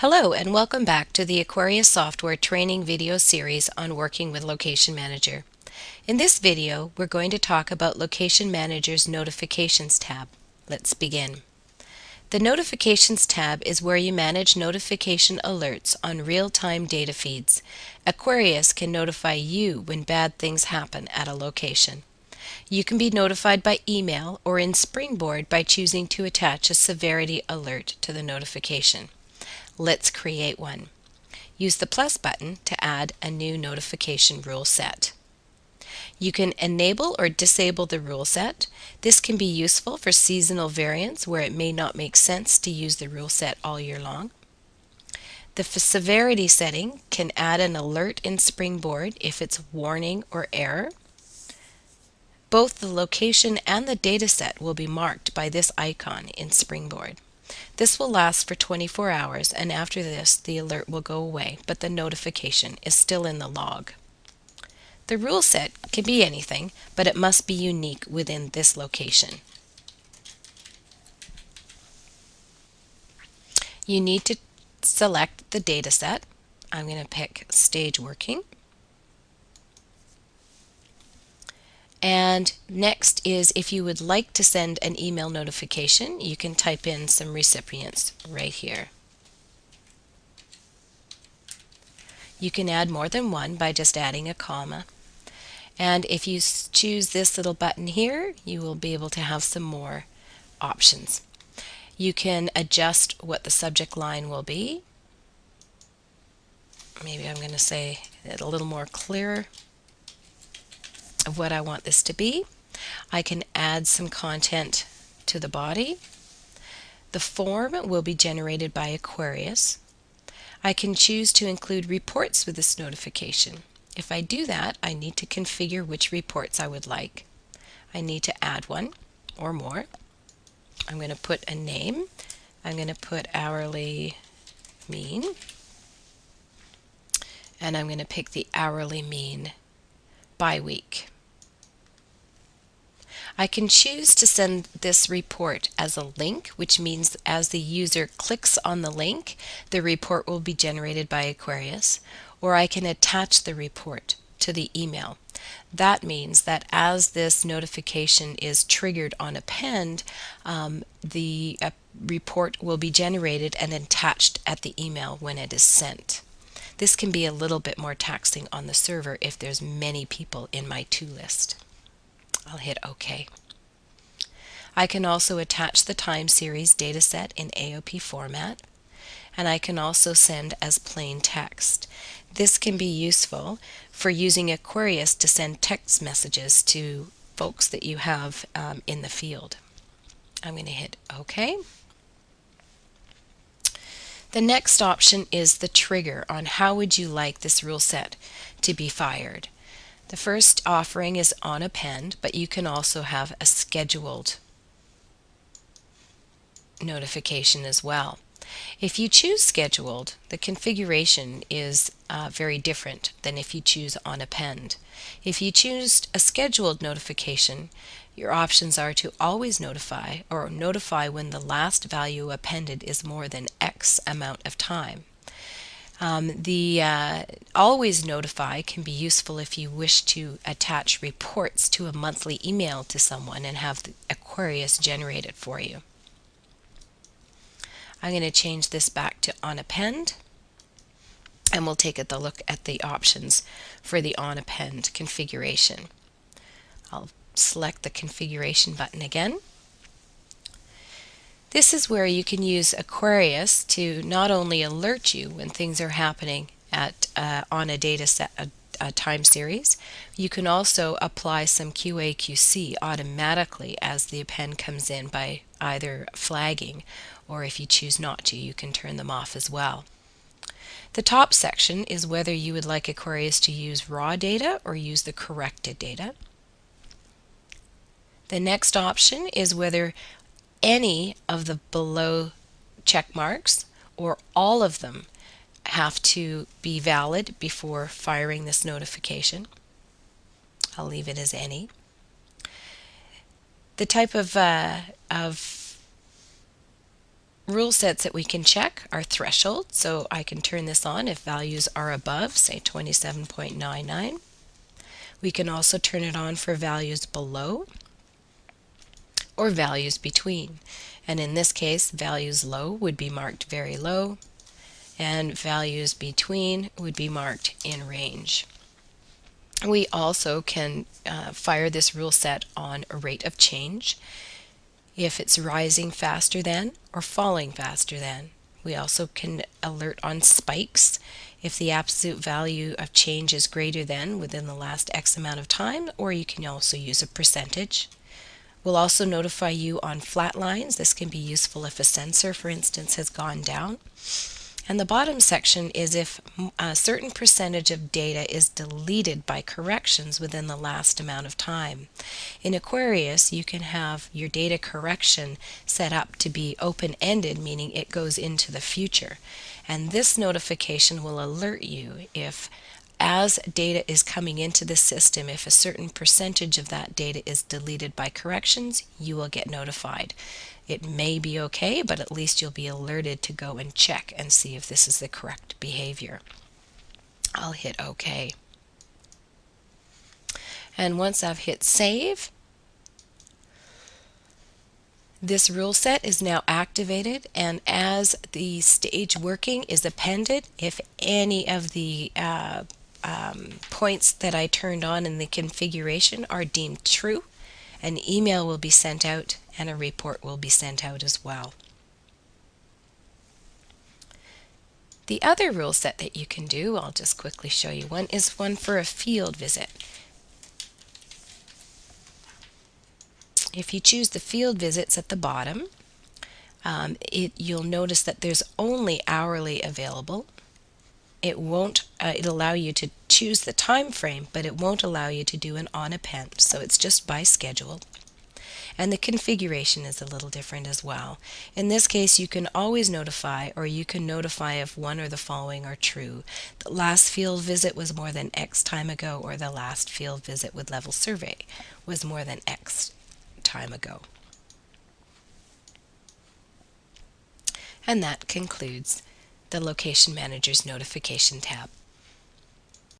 Hello and welcome back to the AQUARIUS software training video series on working with Location Manager. In this video, we're going to talk about Location Manager's Notifications tab. Let's begin. The Notifications tab is where you manage notification alerts on real-time data feeds. AQUARIUS can notify you when bad things happen at a location. You can be notified by email or in Springboard by choosing to attach a severity alert to the notification. Let's create one. Use the plus button to add a new notification rule set. You can enable or disable the rule set. This can be useful for seasonal variants where it may not make sense to use the rule set all year long. The severity setting can add an alert in Springboard if it's warning or error. Both the location and the dataset will be marked by this icon in Springboard. This will last for 24 hours, and after this the alert will go away, but the notification is still in the log. The rule set can be anything, but it must be unique within this location. You need to select the data set. I'm going to pick stage working. And next is if you would like to send an email notification, you can type in some recipients right here. You can add more than one by just adding a comma. And if you choose this little button here, you will be able to have some more options. You can adjust what the subject line will be. Maybe I'm going to say it a little more clearer of what I want this to be. I can add some content to the body. The form will be generated by AQUARIUS. I can choose to include reports with this notification. If I do that, I need to configure which reports I would like. I need to add one or more. I'm going to put a name. I'm going to put hourly mean. And I'm going to pick the hourly mean by week. I can choose to send this report as a link, which means as the user clicks on the link, the report will be generated by AQUARIUS, or I can attach the report to the email. That means that as this notification is triggered on append, the report will be generated and attached at the email when it is sent. This can be a little bit more taxing on the server if there's many people in my to list. I'll hit OK. I can also attach the time series dataset in AOP format, and I can also send as plain text. This can be useful for using AQUARIUS to send text messages to folks that you have in the field. I'm going to hit OK. The next option is the trigger on how would you like this rule set to be fired. The first offering is on append, but you can also have a scheduled notification as well. If you choose scheduled, the configuration is very different than if you choose on append. If you choose a scheduled notification, your options are to always notify or notify when the last value appended is more than X amount of time. The always notify can be useful if you wish to attach reports to a monthly email to someone and have the AQUARIUS generate it for you. I'm going to change this back to on append, and we'll take a look at the options for the on append configuration. I'll select the configuration button again. This is where you can use AQUARIUS to not only alert you when things are happening at on a data set, a time series. You can also apply some QA/QC automatically as the append comes in by either flagging, or if you choose not to, you can turn them off as well. The top section is whether you would like AQUARIUS to use raw data or use the corrected data. The next option is whether any of the below check marks or all of them have to be valid before firing this notification. I'll leave it as any. The type of Rule sets that we can check are threshold, so I can turn this on if values are above, say 27.99. We can also turn it on for values below or values between. And in this case, values low would be marked very low, and values between would be marked in range. We also can fire this rule set on a rate of change if it's rising faster than or falling faster than. We also can alert on spikes if the absolute value of change is greater than within the last X amount of time, or you can also use a percentage. We'll also notify you on flat lines. This can be useful if a sensor, for instance, has gone down. And the bottom section is if a certain percentage of data is deleted by corrections within the last amount of time. In Aquarius, you can have your data correction set up to be open-ended, meaning it goes into the future. And this notification will alert you if, as data is coming into the system, if a certain percentage of that data is deleted by corrections, you will get notified. It may be okay, but at least you'll be alerted to go and check and see if this is the correct behavior. I'll hit OK. And once I've hit save, this rule set is now activated, and as the stage working is appended, if any of the points that I turned on in the configuration are deemed true, an email will be sent out and a report will be sent out as well. The other rule set that you can do, I'll just quickly show you one, is one for a field visit. If you choose the field visits at the bottom, you'll notice that there's only hourly available. It'll allow you to choose the time frame, but it won't allow you to do an on append, so it's just by schedule. And the configuration is a little different as well. In this case, you can always notify, or you can notify if one or the following are true. The last field visit was more than X time ago, or the last field visit with level survey was more than X time ago. And that concludes the Location Manager's Notification tab.